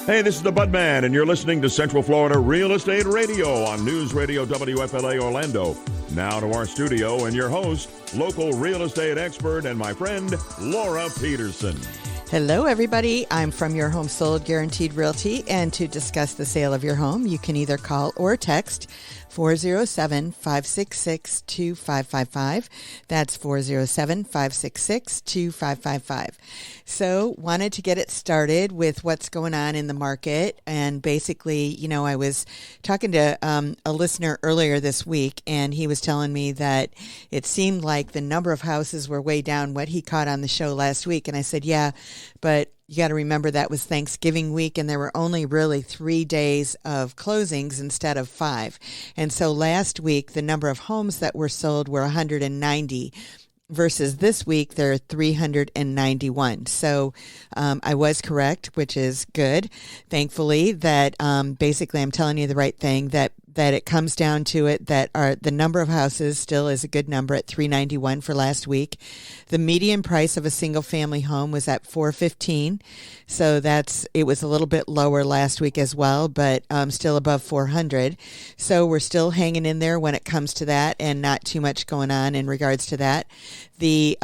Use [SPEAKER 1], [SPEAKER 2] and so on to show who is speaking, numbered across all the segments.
[SPEAKER 1] Hey, this is the Budman, and you're listening to Central Florida Real Estate Radio on News Radio WFLA Orlando. Now to our studio and your host, local real estate expert and my friend, Laura Peterson.
[SPEAKER 2] Hello, everybody. I'm from Your Home Sold Guaranteed Realty, and to discuss the sale of your home, you can either call or text 407-566-2555. That's 407-566-2555. So wanted to get it started with what's going on in the market. And basically, you know, I was talking to a listener earlier this week, and he was telling me that it seemed like the number of houses were way down what he caught on the show last week. And I said, yeah, but you got to remember that was Thanksgiving week, and there were only really 3 days of closings instead of 5. And so last week, the number of homes that were sold were 190 versus this week, there are 391. So I was correct, which is good. Thankfully, that basically I'm telling you the right thing, that it comes down to it that the number of houses still is a good number at 391 for last week. The median price of a single family home was at $415. So it was a little bit lower last week as well, but still above 400. So we're still hanging in there when it comes to that, and not too much going on in regards to that. The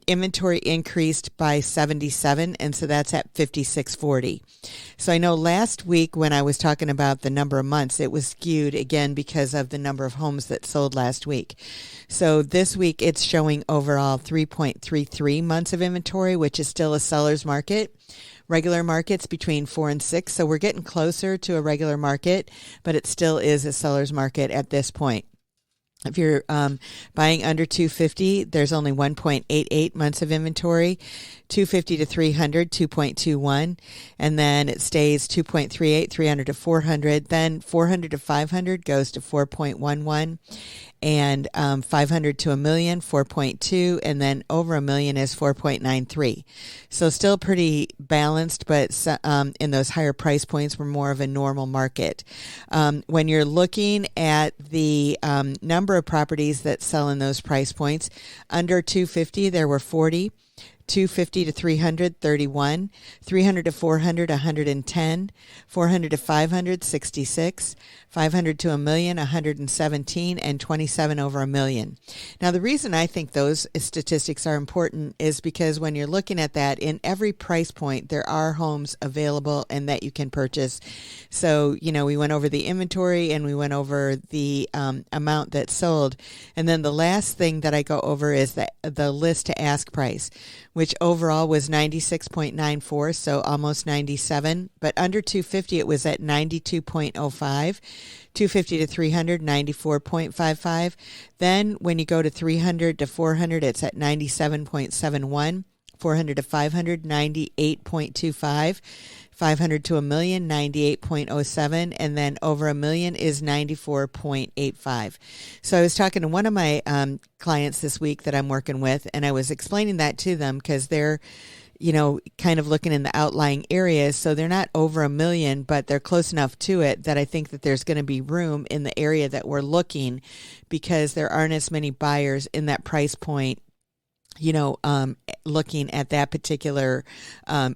[SPEAKER 2] inventory increased by 77, and so that's at 5640. So I know last week when I was talking about the number of months, it was skewed again because of the number of homes that sold last week. So this week it's showing overall 3.33 months of inventory, which is still a seller's market. Regular markets between 4 and 6, so we're getting closer to a regular market, but it still is a seller's market at this point. If you're buying under 250, there's only 1.88 months of inventory. 250 to 300, 2.21, and then it stays 2.38, 300 to 400. Then 400 to 500 goes to 4.11, and 500 to a million, 4.2, and then over a million is 4.93. So still pretty balanced, but in those higher price points, we're more of a normal market. When you're looking at the number of properties that sell in those price points, under 250, there were 40. 250 to 300, 31, 300 to 400, 110, 400 to 500, 66, 500 to a million, 117, and 27 over a million. Now, the reason I think those statistics are important is because when you're looking at that, in every price point, there are homes available and that you can purchase. So, you know, we went over the inventory and we went over the amount that sold. And then the last thing that I go over is the list to ask price, which overall was 96.94, so almost 97. But under 250, it was at 92.05. 250 to 300, 94.55. Then when you go to 300 to 400, it's at 97.71. 400 to 500, 98.25. 500 to a million, 98.07, and then over a million is 94.85. So I was talking to one of my clients this week that I'm working with, and I was explaining that to them because they're, you know, kind of looking in the outlying areas. So they're not over a million, but they're close enough to it that I think that there's going to be room in the area that we're looking, because there aren't as many buyers in that price point, you know, looking at that particular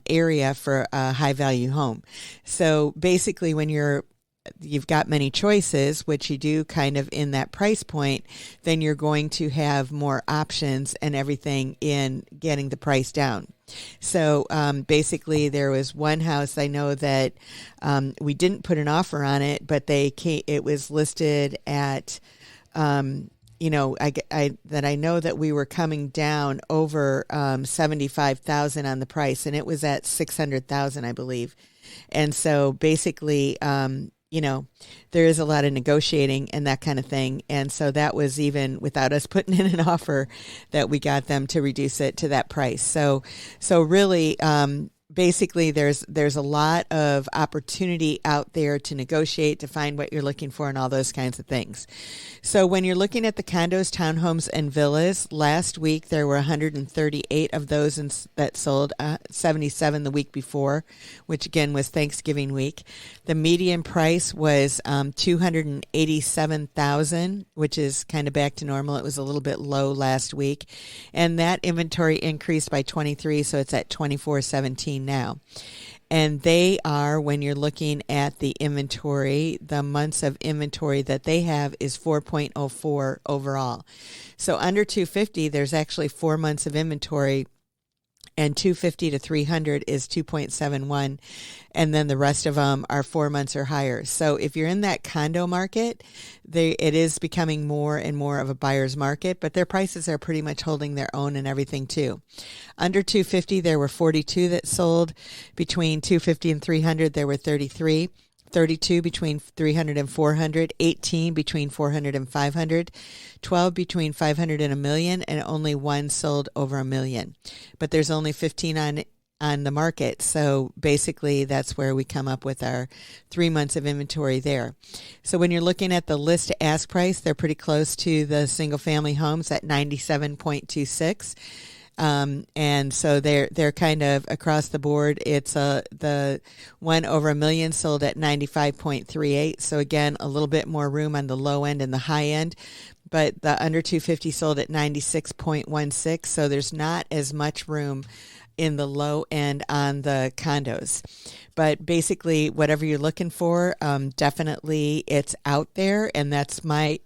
[SPEAKER 2] area for a high value home. So basically when you've got many choices, which you do kind of in that price point, then you're going to have more options and everything in getting the price down. So basically there was one house I know that we didn't put an offer on it, but it was listed at you know, I know that we were coming down over 75,000 on the price, and it was at 600,000, I believe. And so basically, you know, there is a lot of negotiating and that kind of thing. And so that was even without us putting in an offer that we got them to reduce it to that price. So really, basically there's a lot of opportunity out there to negotiate, to find what you're looking for and all those kinds of things. So when you're looking at the condos, townhomes, and villas, last week there were 138 of those that sold, 77 the week before, which again was Thanksgiving week. The median price was $287,000, which is kind of back to normal. It was a little bit low last week. And that inventory increased by 23, so it's at 2417 now. And they are, when you're looking at the inventory, the months of inventory that they have is 4.04 overall. So under 250, there's actually 4 months of inventory, and 250 to 300 is 2.71, and then the rest of them are 4 months or higher. So if you're in that condo market, it is becoming more and more of a buyer's market, but their prices are pretty much holding their own and everything too. Under 250, there were 42 that sold. Between 250 and 300, there were 33. 32 between 300 and 400, 18 between 400 and 500, 12 between 500 and a million, and only one sold over $1 million. But there's only 15 on the market. So basically that's where we come up with our 3 months of inventory there. So when you're looking at the list to ask price, they're pretty close to the single family homes at 97.26. And so they're kind of across the board. It's the one over $1 million sold at 95.38. So again, a little bit more room on the low end and the high end, but the under 250 sold at 96.16. So there's not as much room in the low end on the condos. But basically, whatever you're looking for, definitely it's out there, and that's my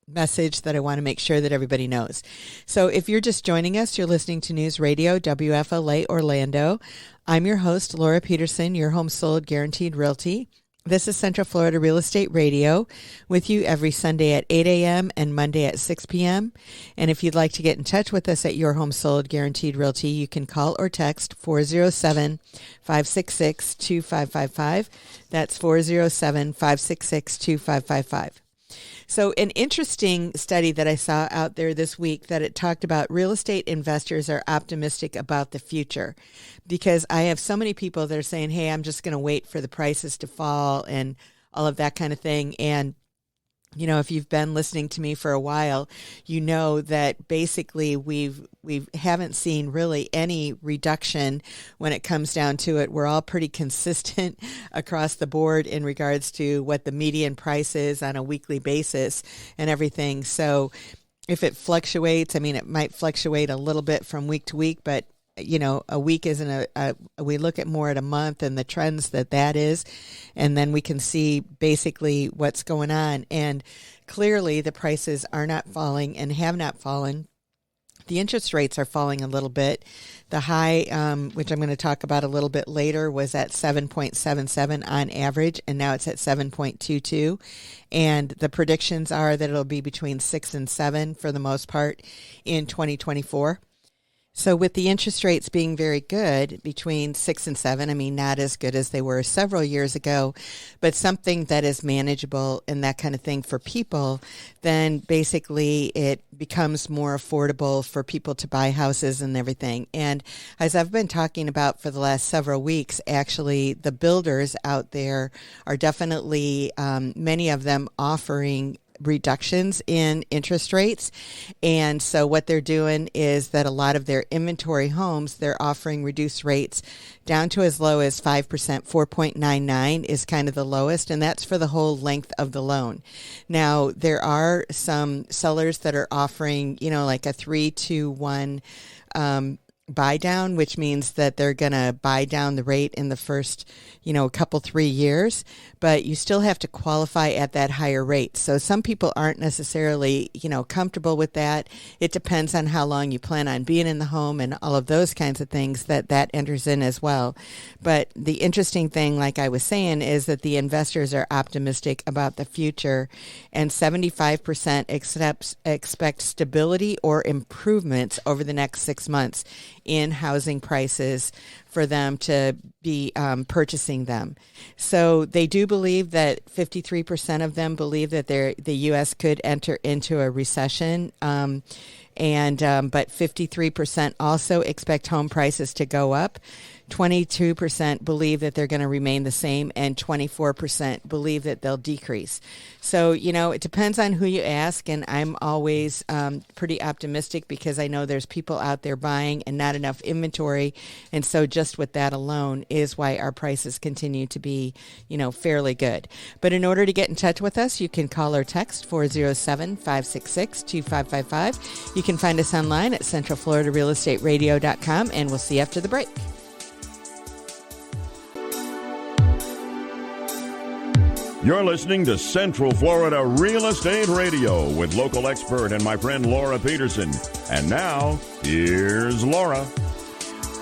[SPEAKER 2] message that I want to make sure that everybody knows. So if you're just joining us, you're listening to News Radio WFLA Orlando. I'm your host, Laura Peterson, your home sold guaranteed realty. This is Central Florida Real Estate Radio with you every Sunday at 8 a.m. and Monday at 6 p.m. And if you'd like to get in touch with us at Your Home Sold Guaranteed Realty, you can call or text 407-566-2555. That's 407-566-2555. So an interesting study that I saw out there this week that it talked about real estate investors are optimistic about the future, because I have so many people that are saying, hey, I'm just going to wait for the prices to fall and all of that kind of thing. And you know, if you've been listening to me for a while, you know that basically we haven't seen really any reduction when it comes down to it. We're all pretty consistent across the board in regards to what the median price is on a weekly basis and everything. So if it fluctuates, I mean, it might fluctuate a little bit from week to week, but you know, a week isn't we look at more at a month and the trends that is, and then we can see basically what's going on. And clearly the prices are not falling and have not fallen. The interest rates are falling a little bit. The high, which I'm going to talk about a little bit later, was at 7.77 on average, and now it's at 7.22. And the predictions are that it'll be between 6 and 7 for the most part in 2024. So with the interest rates being very good, between 6 and 7, I mean, not as good as they were several years ago, but something that is manageable and that kind of thing for people, then basically it becomes more affordable for people to buy houses and everything. And as I've been talking about for the last several weeks, actually the builders out there are definitely, many of them offering reductions in interest rates. And so what they're doing is that a lot of their inventory homes, they're offering reduced rates down to as low as 5%. 4.99 is kind of the lowest, and that's for the whole length of the loan. Now, there are some sellers that are offering, you know, like a 3-to-1 buy down, which means that they're going to buy down the rate in the first, you know, couple 3 years, but you still have to qualify at that higher rate. So some people aren't necessarily, you know, comfortable with that. It depends on how long you plan on being in the home and all of those kinds of things that enters in as well. But the interesting thing, like I was saying, is that the investors are optimistic about the future, and 75% expect stability or improvements over the next 6 months in housing prices for them to be purchasing them. So they do believe that 53% of them believe that the U.S. could enter into a recession, but 53% also expect home prices to go up. 22% believe that they're going to remain the same, and 24% believe that they'll decrease. So, you know, it depends on who you ask, and I'm always pretty optimistic because I know there's people out there buying and not enough inventory, and so just with that alone is why our prices continue to be, you know, fairly good. But in order to get in touch with us, you can call or text 407-566-2555. You can find us online at centralfloridarealestateradio.com, and we'll see you after the break.
[SPEAKER 1] You're listening to Central Florida Real Estate Radio with local expert and my friend Laura Peterson. And now, here's Laura.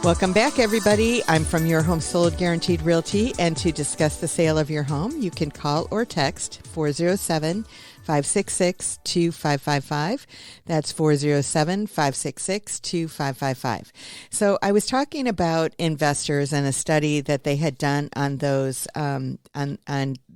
[SPEAKER 2] Welcome back, everybody. I'm from Your Home Sold Guaranteed Realty, and to discuss the sale of your home, you can call or text 407-566-2555. That's 407-566-2555. So I was talking about investors and a study that they had done on those on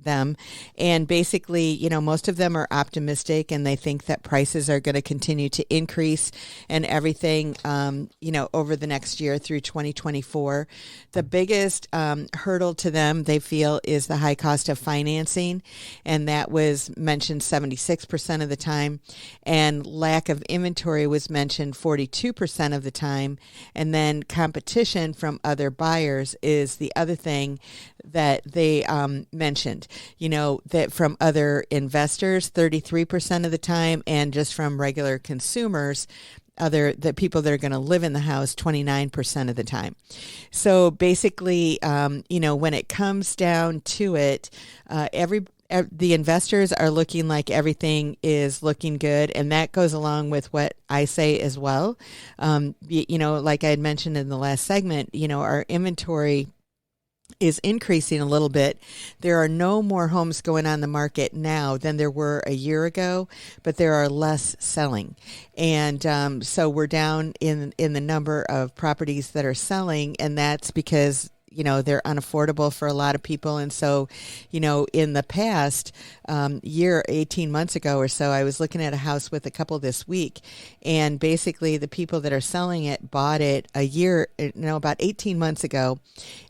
[SPEAKER 2] them, and basically, most of them are optimistic and they think that prices are going to continue to increase and everything, over the next year through 2024. The biggest hurdle to them, they feel, is the high cost of financing, and that was mentioned 76% of the time, and lack of inventory was mentioned 42% of the time, and then competition from other buyers is the other thing that they mentioned, that from other investors 33% of the time, and just from regular consumers, the people that are going to live in the house 29% of the time. So basically, when it comes down to it, the investors are looking like everything is looking good, and that goes along with what I say as well. Like I had mentioned in the last segment, our inventory is increasing a little bit. There are no more homes going on the market now than there were a year ago, but there are less selling. And so we're down in the number of properties that are selling, and that's because they're unaffordable for a lot of people. And so, in the past year, 18 months ago or so, I was looking at a house with a couple this week, and basically the people that are selling it bought it about 18 months ago,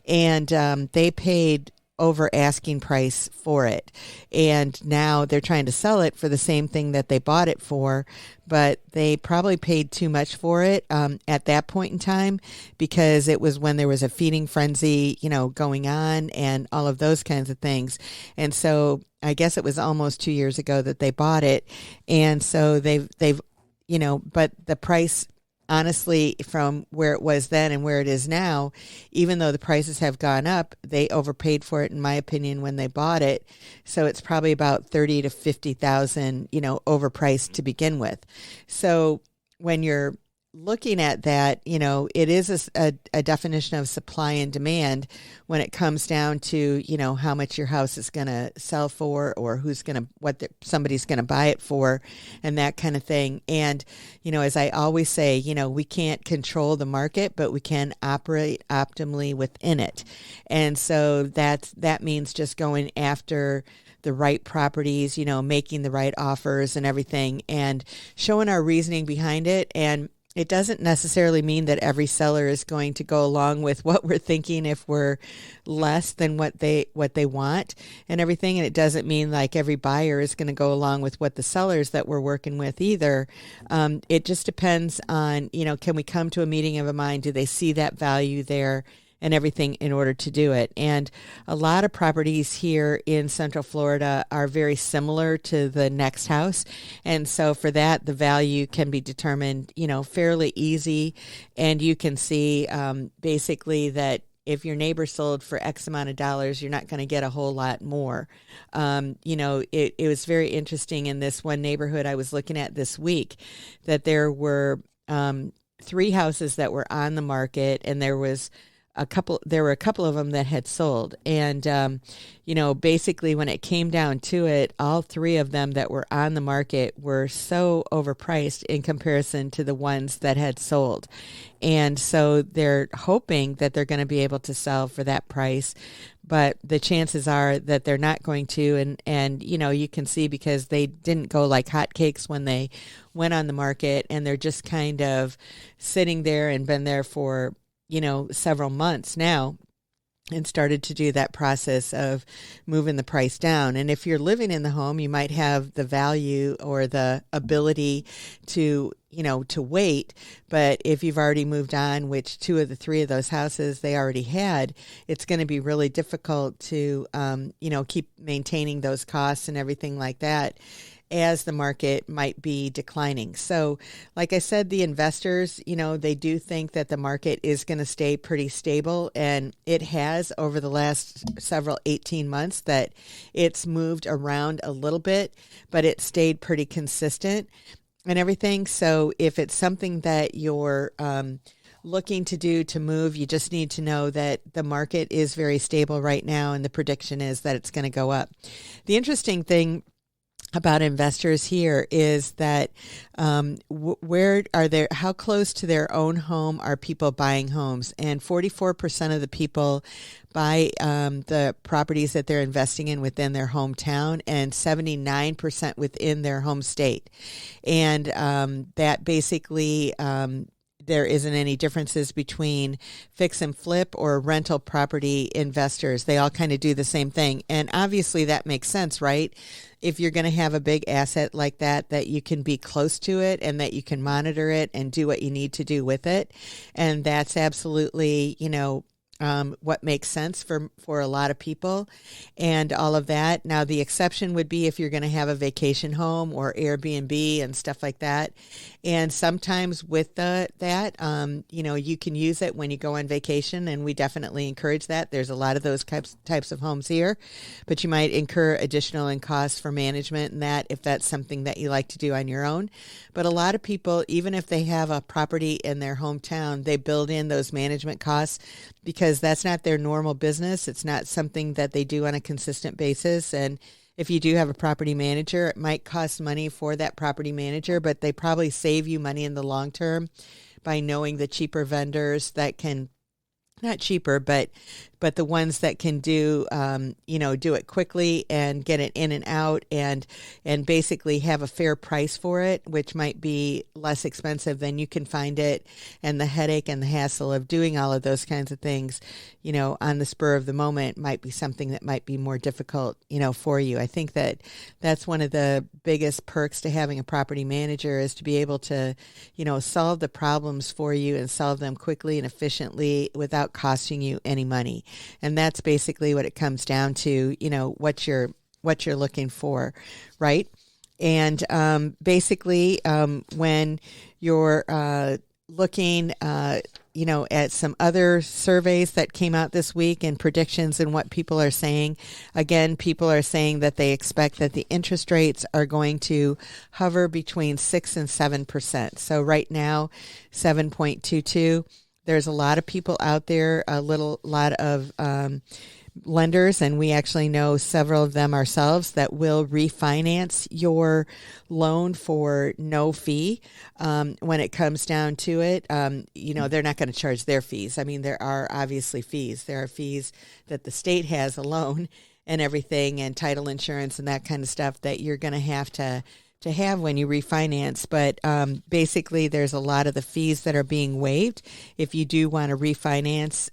[SPEAKER 2] and they paid over asking price for it. And now they're trying to sell it for the same thing that they bought it for, but they probably paid too much for it at that point in time, because it was when there was a feeding frenzy, going on and all of those kinds of things. And so I guess it was almost 2 years ago that they bought it. And so they've but the price, honestly, from where it was then and where it is now, even though the prices have gone up, they overpaid for it, in my opinion, when they bought it. So it's probably about $30,000 to $50,000, overpriced to begin with. So when you're looking at that, it is a definition of supply and demand when it comes down to, how much your house is going to sell for, or somebody's going to buy it for, and that kind of thing. And, as I always say, we can't control the market, but we can operate optimally within it. And so that means just going after the right properties, making the right offers and everything, and showing our reasoning behind it. And it doesn't necessarily mean that every seller is going to go along with what we're thinking if we're less than what they want and everything. And it doesn't mean like every buyer is going to go along with what the sellers that we're working with either. It just depends on, can we come to a meeting of a mind? Do they see that value there and everything in order to do it? And a lot of properties here in Central Florida are very similar to the next house. And so for that, the value can be determined, fairly easy. And you can see basically that if your neighbor sold for X amount of dollars, you're not going to get a whole lot more. It was very interesting in this one neighborhood I was looking at this week that there were 3 houses that were on the market, and there were a couple of them that had sold. And, basically when it came down to it, all 3 of them that were on the market were so overpriced in comparison to the ones that had sold. And so they're hoping that they're going to be able to sell for that price, but the chances are that they're not going to. And you can see, because they didn't go like hotcakes when they went on the market, and they're just kind of sitting there and been there for several months now, and started to do that process of moving the price down. And if you're living in the home, you might have the value or the ability to wait. But if you've already moved on, which 2 of the 3 of those houses they already had, it's going to be really difficult to, keep maintaining those costs and everything like that. as the market might be declining. So, like I said, the investors, they do think that the market is going to stay pretty stable, and it has over the last several 18 months that it's moved around a little bit, but it stayed pretty consistent and everything. So if it's something that you're looking to do to move, you just need to know that the market is very stable right now, and the prediction is that it's going to go up. The interesting thing about investors here is that how close to their own home are people buying homes? And 44% of the people buy the properties that they're investing in within their hometown, and 79% within their home state. And that basically there isn't any differences between fix and flip or rental property investors. They all kind of do the same thing. And obviously that makes sense, right? If you're going to have a big asset like that you can be close to it and that you can monitor it and do what you need to do with it. And that's absolutely, what makes sense for a lot of people and all of that. Now, the exception would be if you're going to have a vacation home or Airbnb and stuff like that. And sometimes with that, you can use it when you go on vacation, and we definitely encourage that. There's a lot of those types of homes here, but you might incur additional costs for management and that if that's something that you like to do on your own. But a lot of people, even if they have a property in their hometown, they build in those management costs because that's not their normal business. It's not something that they do on a consistent basis. And if you do have a property manager, it might cost money for that property manager, but they probably save you money in the long term by knowing the cheaper vendors that can, not cheaper, but the ones that can do, do it quickly and get it in and out and basically have a fair price for it, which might be less expensive than you can find it. And the headache and the hassle of doing all of those kinds of things, on the spur of the moment might be something that might be more difficult, for you. I think that that's one of the biggest perks to having a property manager is to be able to, solve the problems for you and solve them quickly and efficiently without costing you any money. And that's basically what it comes down to, what you're looking for, right? And basically, when you're looking, at some other surveys that came out this week and predictions and what people are saying, again, people are saying that they expect that the interest rates are going to hover between 6 and 7%. So right now, 7.22. There's a lot of people out there, a lot of lenders, and we actually know several of them ourselves that will refinance your loan for no fee. When it comes down to it, they're not going to charge their fees. I mean, there are obviously fees. There are fees that the state has alone and everything, and title insurance and that kind of stuff that you're going to have when you refinance. But basically, there's a lot of the fees that are being waived if you do want to refinance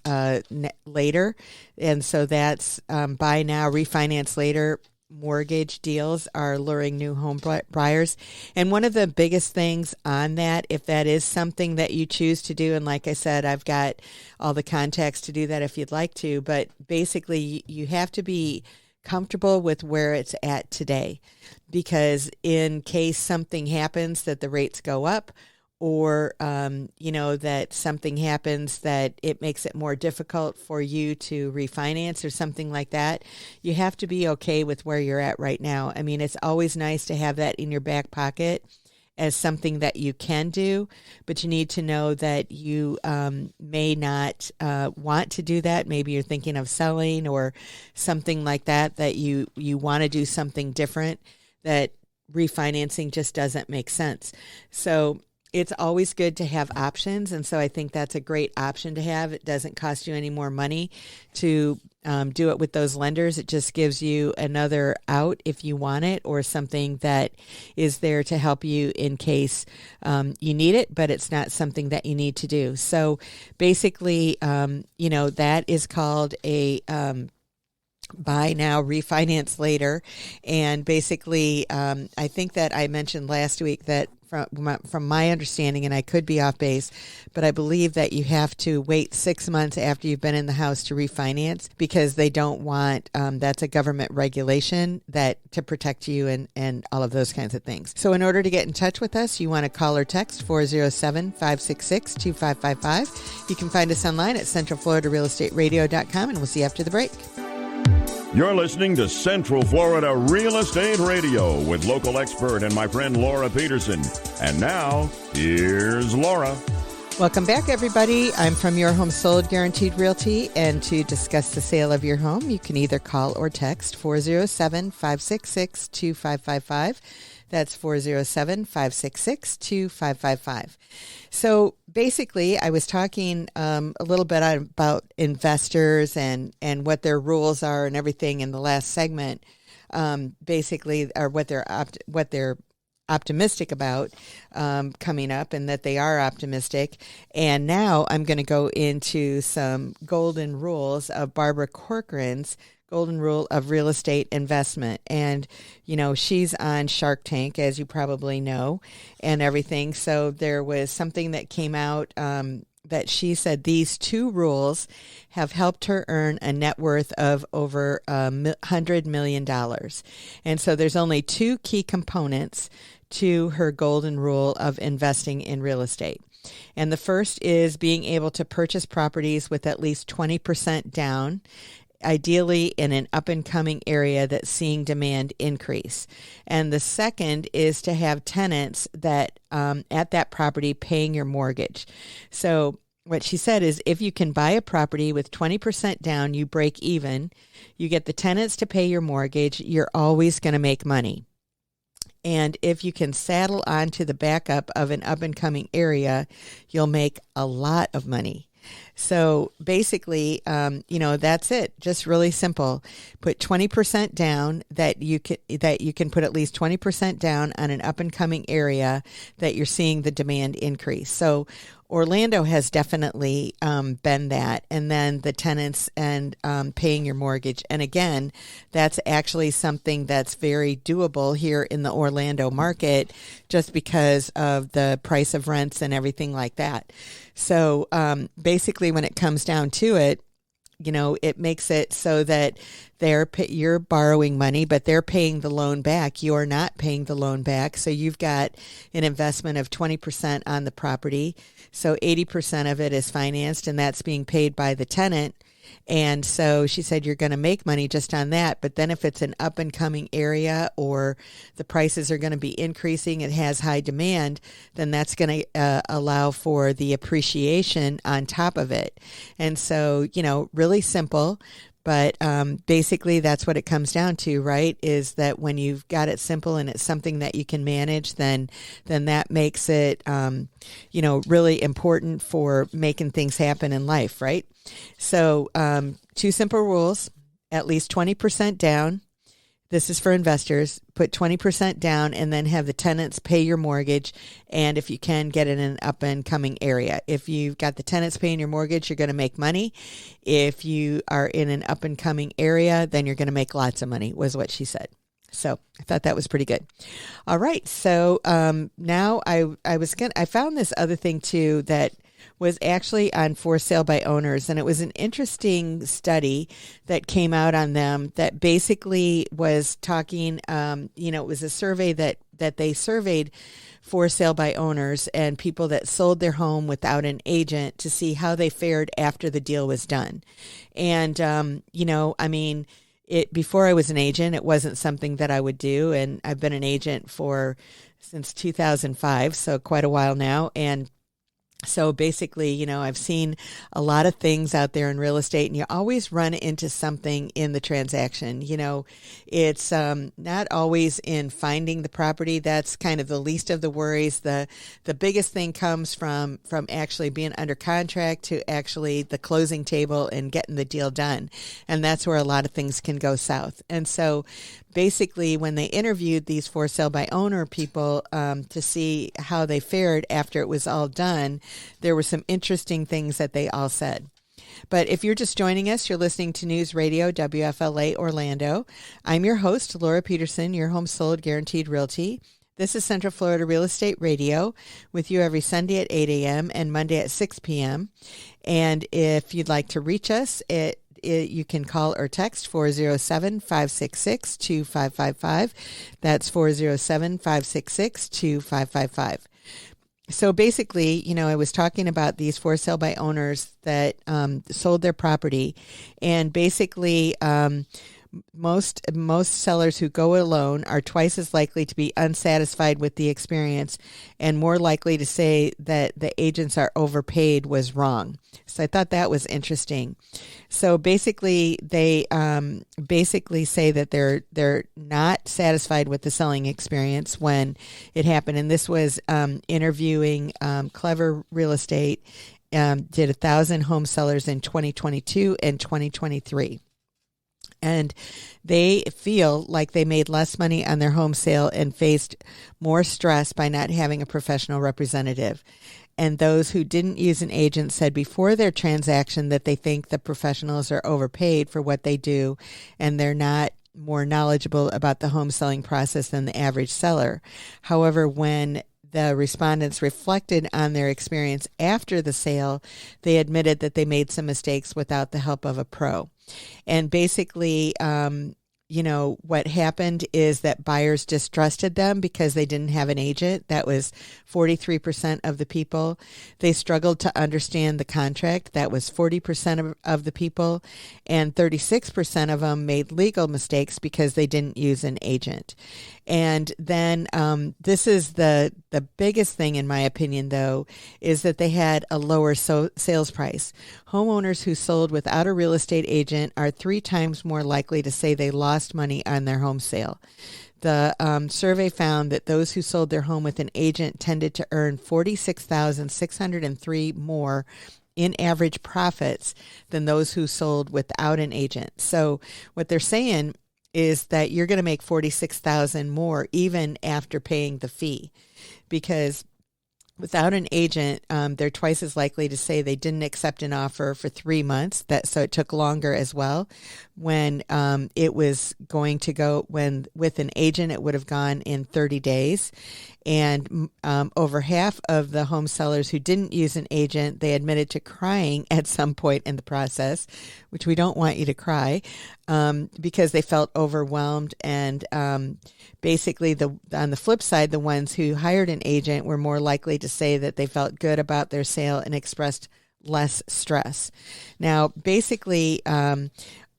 [SPEAKER 2] later. And so that's buy now, refinance later. Mortgage deals are luring new home buyers. And one of the biggest things on that, if that is something that you choose to do, and like I said, I've got all the contacts to do that if you'd like to, but basically you have to be comfortable with where it's at today, because in case something happens that the rates go up, or that something happens that it makes it more difficult for you to refinance or something like that, you have to be okay with where you're at right now. I mean, it's always nice to have that in your back pocket as something that you can do, but you need to know that you may not want to do that. Maybe you're thinking of selling or something like that you want to do something different, that refinancing just doesn't make sense. So it's always good to have options, and so I think that's a great option to have. It doesn't cost you any more money to do it with those lenders. It just gives you another out if you want it, or something that is there to help you in case you need it, but it's not something that you need to do. So basically, that is called a buy now, refinance later. And basically, I think that I mentioned last week that from my understanding, and I could be off base, but I believe that you have to wait 6 months after you've been in the house to refinance because they don't want, that's a government regulation that to protect you and all of those kinds of things. So in order to get in touch with us, you want to call or text 407-566-2555. You can find us online at centralfloridarealestateradio.com, and we'll see you after the break.
[SPEAKER 1] You're listening to Central Florida Real Estate Radio with local expert and my friend Laura Peterson. And now, here's Laura.
[SPEAKER 2] Welcome back, everybody. I'm from Your Home Sold Guaranteed Realty, and to discuss the sale of your home, you can either call or text 407-566-2555. That's 407-566-2555. So basically, I was talking a little bit about investors and what their rules are and everything in the last segment, basically, or what they're optimistic about coming up, and that they are optimistic. And now I'm going to go into some golden rules of Barbara Corcoran's Golden Rule of Real Estate Investment. And, you know, she's on Shark Tank, as you probably know, and everything. So there was something that came out that she said these 2 rules have helped her earn a net worth of over $100 million. And so there's only 2 key components to her golden rule of investing in real estate. And the first is being able to purchase properties with at least 20% down, ideally in an up-and-coming area that's seeing demand increase. And the second is to have tenants that at that property paying your mortgage. So what she said is if you can buy a property with 20% down, you break even, you get the tenants to pay your mortgage, you're always going to make money. And if you can saddle onto the backup of an up-and-coming area, you'll make a lot of money. So basically, that's it. Just really simple. Put 20% down that you can put at least 20% down on an up and coming area that you're seeing the demand increase. So Orlando has definitely been that. And then the tenants and paying your mortgage. And again, that's actually something that's very doable here in the Orlando market just because of the price of rents and everything like that. So basically, when it comes down to it, you know, it makes it so that you're borrowing money, but they're paying the loan back. You're not paying the loan back. So you've got an investment of 20% on the property. So 80% of it is financed, and that's being paid by the tenant. And so she said you're going to make money just on that. But then if it's an up and coming area or the prices are going to be increasing, it has high demand, then that's going to allow for the appreciation on top of it. And so, you know, really simple. But basically, that's what it comes down to, right? Is that when you've got it simple and it's something that you can manage, then that makes it, really important for making things happen in life, right? So 2 simple rules: at least 20% down. This is for investors. Put 20% down and then have the tenants pay your mortgage. And if you can, get it in an up and coming area. If you've got the tenants paying your mortgage, you're going to make money. If you are in an up and coming area, then you're going to make lots of money, was what she said. So I thought that was pretty good. All right. So now I found this other thing too that was actually on For Sale by Owners, and it was an interesting study that came out on them that basically was talking, it was a survey that they surveyed for sale by owners and people that sold their home without an agent to see how they fared after the deal was done. And, before I was an agent, it wasn't something that I would do. And I've been an agent since 2005, so quite a while now. And so basically, I've seen a lot of things out there in real estate, and you always run into something in the transaction. It's not always in finding the property. That's kind of the least of the worries. The biggest thing comes from actually being under contract to actually the closing table and getting the deal done. And that's where a lot of things can go south. And so basically, when they interviewed these for sale by owner people to see how they fared after it was all done, there were some interesting things that they all said. But if you're just joining us, you're listening to News Radio WFLA Orlando. I'm your host, Laura Peterson, Your Home Sold Guaranteed Realty. This is Central Florida Real Estate Radio with you every Sunday at 8 a.m. and Monday at 6 p.m. And if you'd like to reach us, you can call or text 407-566-2555. That's 407-566-2555. So basically, I was talking about these for sale by owners that sold their property, and basically most sellers who go alone are twice as likely to be unsatisfied with the experience and more likely to say that the agents are overpaid was wrong. So I thought that was interesting. So basically, they basically say that they're not satisfied with the selling experience when it happened. And this was interviewing Clever Real Estate, did 1,000 home sellers in 2022 and 2023. And they feel like they made less money on their home sale and faced more stress by not having a professional representative. And those who didn't use an agent said before their transaction that they think the professionals are overpaid for what they do, and they're not more knowledgeable about the home selling process than the average seller. However, when the respondents reflected on their experience after the sale, they admitted that they made some mistakes without the help of a pro. And basically, what happened is that buyers distrusted them because they didn't have an agent. That was 43% of the people. They struggled to understand the contract. That was 40% of the people. And 36% of them made legal mistakes because they didn't use an agent. And then this is the biggest thing, in my opinion, though, is that they had a lower sales price. Homeowners who sold without a real estate agent are 3 times more likely to say they lost money on their home sale. The survey found that those who sold their home with an agent tended to earn $46,603 more in average profits than those who sold without an agent. So what they're saying is that you're going to make $46,000 more even after paying the fee, because without an agent, they're twice as likely to say they didn't accept an offer for 3 months. So it took longer as well. When it was going to go, when with an agent, it would have gone in 30 days. And over half of the home sellers who didn't use an agent, they admitted to crying at some point in the process, which we don't want you to cry, because they felt overwhelmed. And basically, on the flip side, the ones who hired an agent were more likely to say that they felt good about their sale and expressed less stress. Now, basically,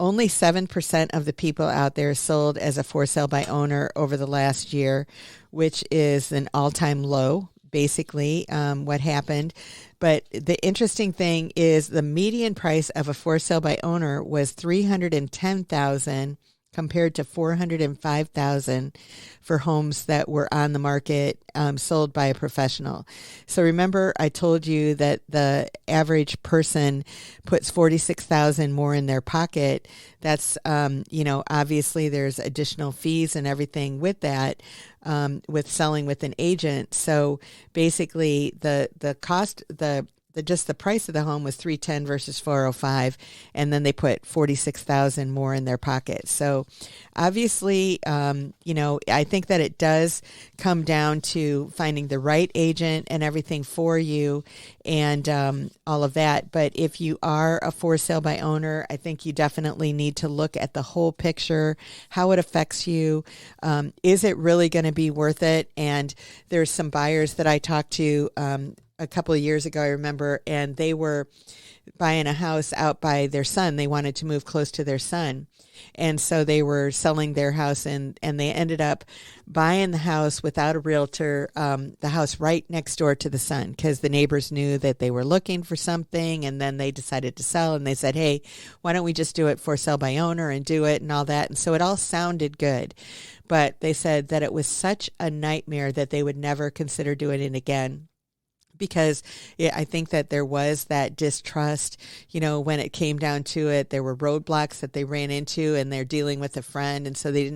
[SPEAKER 2] only 7% of the people out there sold as a for sale by owner over the last year, which is an all-time low, basically, what happened. But the interesting thing is the median price of a for sale by owner was $310,000 compared to $405,000 for homes that were on the market sold by a professional. So remember, I told you that the average person puts $46,000 more in their pocket. That's obviously there's additional fees and everything with that, with selling with an agent. So basically, the cost, just the price of the home was $310 versus $405, and then they put $46,000 more in their pocket. So obviously, I think that it does come down to finding the right agent and everything for you, and all of that. But if you are a for sale by owner, I think you definitely need to look at the whole picture, how it affects you. Is it really going to be worth it? And there's some buyers that I talked to a couple of years ago, I remember, and they were buying a house out by their son. They wanted to move close to their son. And so they were selling their house, and they ended up buying the house without a realtor, the house right next door to the son, because the neighbors knew that they were looking for something, and then they decided to sell, and they said, hey, why don't we just do it for sale by owner and do it and all that. And so it all sounded good. But they said that it was such a nightmare that they would never consider doing it again. Because I think that there was that distrust, when it came down to it, there were roadblocks that they ran into, and they're dealing with a friend. And so they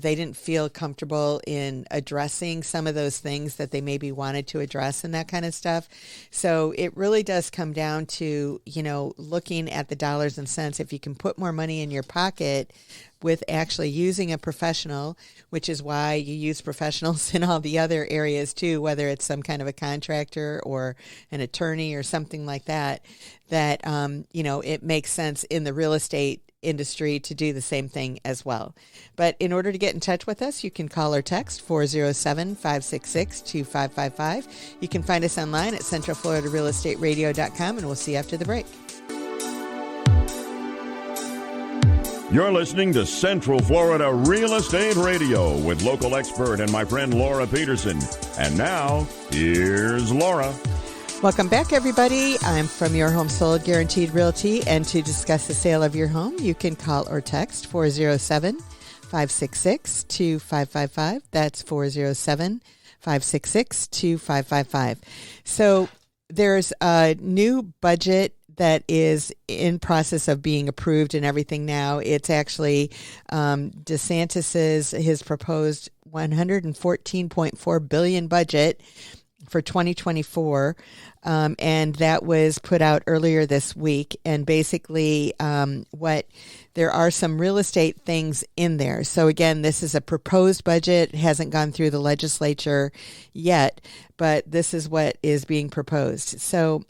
[SPEAKER 2] didn't feel comfortable in addressing some of those things that they maybe wanted to address and that kind of stuff. So it really does come down to, looking at the dollars and cents. If you can put more money in your pocket, with actually using a professional, which is why you use professionals in all the other areas too, whether it's some kind of a contractor or an attorney or something like that, that, it makes sense in the real estate industry to do the same thing as well. But in order to get in touch with us, you can call or text 407-566-2555. You can find us online at centralfloridarealestateradio.com, and we'll see you after the break.
[SPEAKER 1] You're listening to Central Florida Real Estate Radio with local expert and my friend Laura Peterson. And now, here's Laura.
[SPEAKER 2] Welcome back, everybody. I'm from Your Home Sold Guaranteed Realty, and to discuss the sale of your home, you can call or text 407-566-2555. That's 407-566-2555. So there's a new budget that is in process of being approved and everything now. It's actually DeSantis's, his proposed $114.4 billion budget for 2024, and that was put out earlier this week. And basically, there are some real estate things in there. So again, this is a proposed budget. It hasn't gone through the legislature yet, but this is what is being proposed. So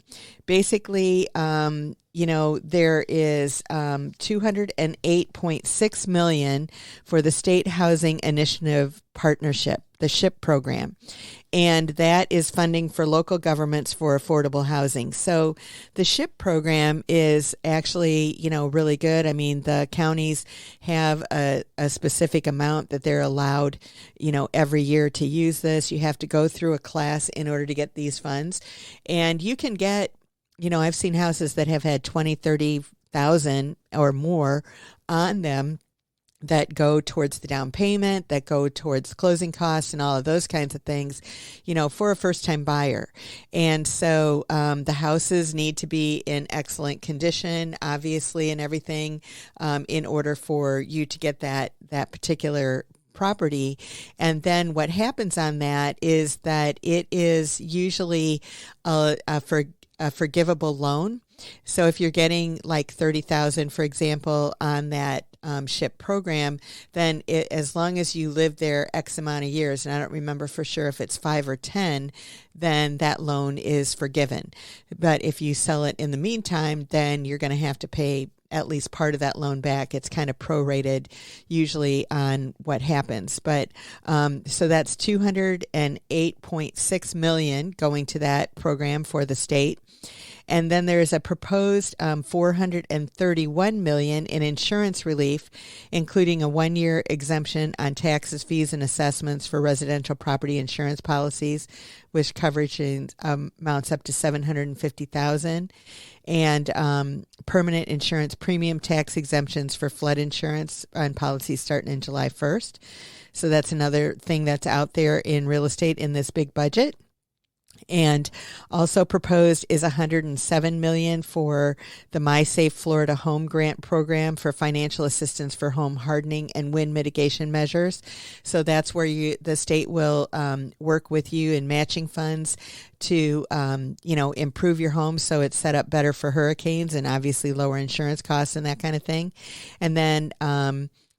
[SPEAKER 2] basically, there is $208.6 million for the State Housing Initiative Partnership, the SHIP program. And that is funding for local governments for affordable housing. So the SHIP program is actually, really good. I mean, the counties have a specific amount that they're allowed, every year to use this. You have to go through a class in order to get these funds. And you can get, I've seen houses that have had 20, 30,000 or more on them that go towards the down payment, that go towards closing costs and all of those kinds of things, for a first-time buyer. And so the houses need to be in excellent condition, obviously, and everything, in order for you to get that particular property. And then what happens on that is that it is usually a forgivable loan. So if you're getting like $30,000, for example, on that SHIP program, then as long as you live there X amount of years, and I don't remember for sure if it's 5 or 10, then that loan is forgiven. But if you sell it in the meantime, then you're going to have to pay at least part of that loan back. It's kind of prorated usually on what happens. But so that's $208.6 million going to that program for the state. And then there's a proposed $431 million in insurance relief, including a 1-year exemption on taxes, fees, and assessments for residential property insurance policies, which coverage amounts up to $750,000, and permanent insurance premium tax exemptions for flood insurance on policies starting in July 1st. So that's another thing that's out there in real estate in this big budget. And also proposed is $107 million for the MySafe Florida Home Grant Program for financial assistance for home hardening and wind mitigation measures. So that's where the state will work with you in matching funds to improve your home so it's set up better for hurricanes and obviously lower insurance costs and that kind of thing. And then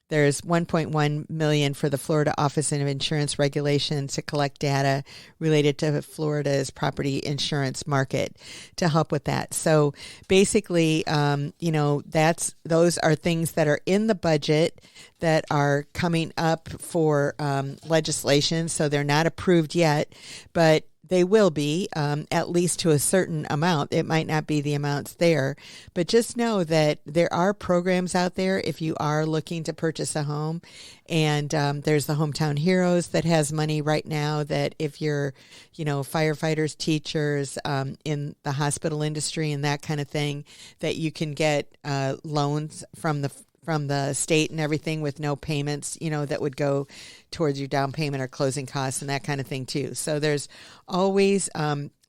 [SPEAKER 2] there's $1.1 million for the Florida Office of Insurance Regulations to collect data related to Florida's property insurance market to help with that. So basically, those are things that are in the budget that are coming up for legislation. So they're not approved yet, but they will be, at least to a certain amount. It might not be the amounts there, but just know that there are programs out there if you are looking to purchase a home. And there's the Hometown Heroes that has money right now that if you're, firefighters, teachers, in the hospital industry and that kind of thing, that you can get loans from the state and everything with no payments, that would go towards your down payment or closing costs and that kind of thing too. So there's always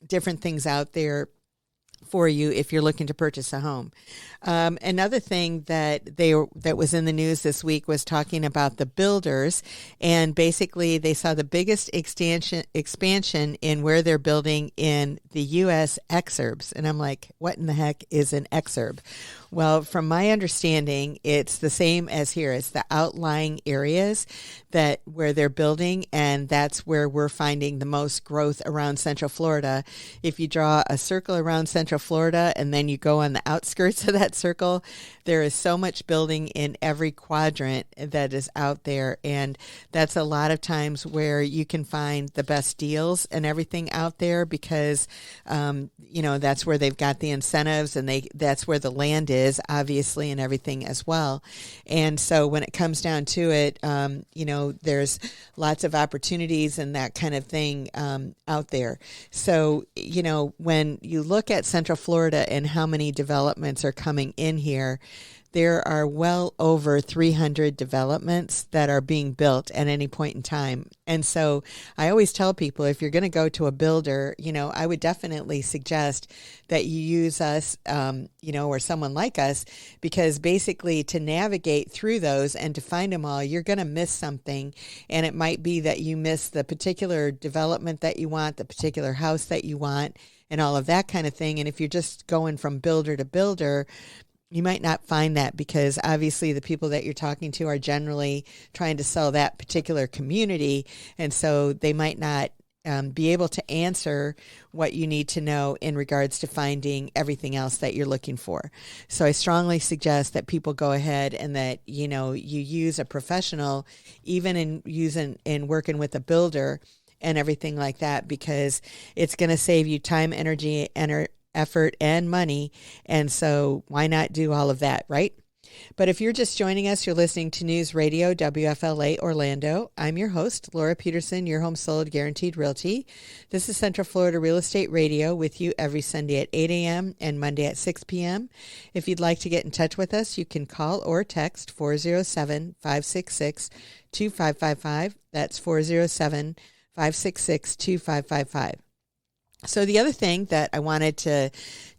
[SPEAKER 2] different things out there for you if you're looking to purchase a home. Another thing that was in the news this week was talking about the builders, and basically they saw the biggest expansion in where they're building in the U.S. exurbs. And I'm like, what in the heck is an exurb? Well, from my understanding, it's the same as here. It's the outlying areas that where they're building, and that's where we're finding the most growth around Central Florida. If you draw a circle around Central Florida and then you go on the outskirts of that circle, there is so much building in every quadrant that is out there, and that's a lot of times where you can find the best deals and everything out there because, that's where they've got the incentives, and that's where the land is, obviously, and everything as well. And so when it comes down to it, there's lots of opportunities and that kind of thing out there. So, when you look at Central Florida and how many developments are coming in here, there are well over 300 developments that are being built at any point in time. And so I always tell people, if you're going to go to a builder, I would definitely suggest that you use us, or someone like us, because basically to navigate through those and to find them all, you're going to miss something. And it might be that you miss the particular development that you want, the particular house that you want, and all of that kind of thing. And if you're just going from builder to builder, you might not find that because obviously the people that you're talking to are generally trying to sell that particular community. And so they might not be able to answer what you need to know in regards to finding everything else that you're looking for. So I strongly suggest that people go ahead and that, you use a professional, even in working with a builder and everything like that, because it's going to save you time, energy, effort, and money. And so why not do all of that, right? But if you're just joining us, you're listening to News Radio WFLA Orlando. I'm your host, Laura Peterson, your home sold guaranteed realty. This is Central Florida Real Estate Radio with you every Sunday at 8 a.m. and Monday at 6 p.m. If you'd like to get in touch with us, you can call or text 407-566-2555. That's 407-566-2555. So the other thing that I wanted to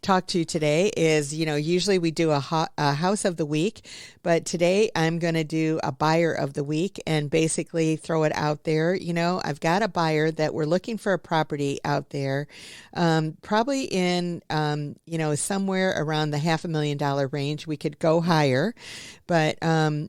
[SPEAKER 2] talk to today is, usually we do a house of the week, but today I'm going to do a buyer of the week and basically throw it out there. I've got a buyer that we're looking for a property out there, probably in, somewhere around the $500,000 range. We could go higher, but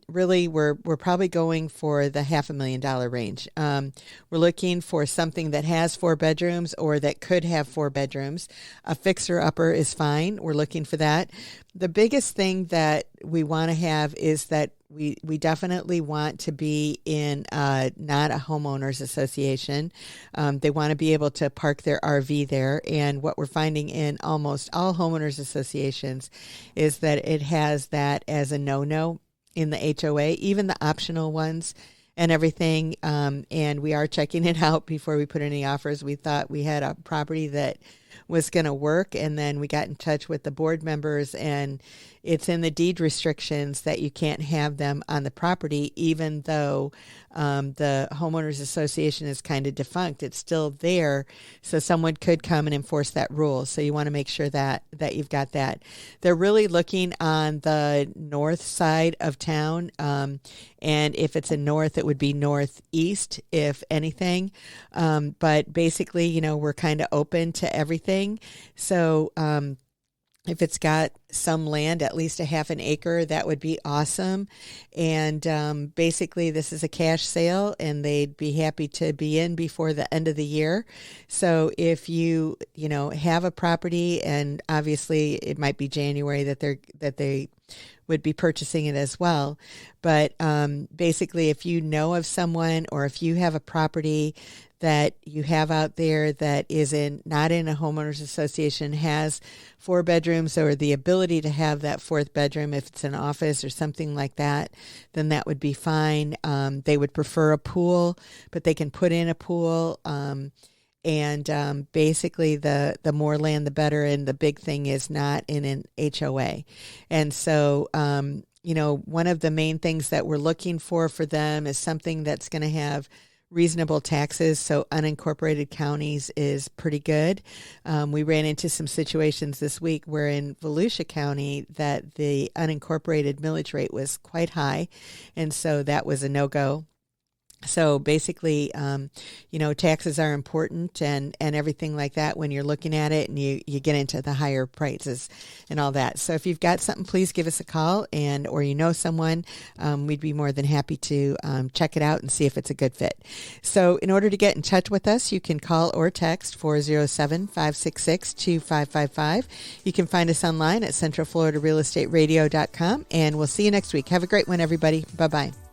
[SPEAKER 2] really we're probably going for the $500,000 range. We're looking for something that has 4 bedrooms or that could have 4 bedrooms. A fixer-upper is fine. We're looking for that. The biggest thing that we want to have is that we definitely want to be in not a homeowners association. They want to be able to park their RV there. And what we're finding in almost all homeowners associations is that it has that as a no-no in the HOA, even the optional ones and everything. And we are checking it out before we put any offers. We thought we had a property that was going to work, and then we got in touch with the board members, and it's in the deed restrictions that you can't have them on the property, even though the homeowners association is kind of defunct. It's still there, so someone could come and enforce that rule. So you want to make sure that you've got that. They're really looking on the north side of town, and if it's a north, it would be northeast, if anything. But basically, we're kind of open to everything. So if it's got some land, at least a half an acre, that would be awesome. And basically, this is a cash sale, and they'd be happy to be in before the end of the year. So if you have a property, and obviously it might be January that they would be purchasing it as well. But basically, if you know of someone, or if you have a property that you have out there that is not in a homeowners association, has 4 bedrooms or the ability to have that 4th bedroom, if it's an office or something like that, then that would be fine. They would prefer a pool, but they can put in a pool. And basically, the more land, the better. And the big thing is not in an HOA. And so, one of the main things that we're looking for them is something that's going to have reasonable taxes. So unincorporated counties is pretty good. We ran into some situations this week where in Volusia County that the unincorporated millage rate was quite high. And so that was a no-go. So basically, taxes are important and everything like that when you're looking at it, and you get into the higher prices and all that. So if you've got something, please give us a call, or someone, we'd be more than happy to check it out and see if it's a good fit. So in order to get in touch with us, you can call or text 407-566-2555. You can find us online at centralfloridarealestateradio.com, and we'll see you next week. Have a great one, everybody. Bye-bye.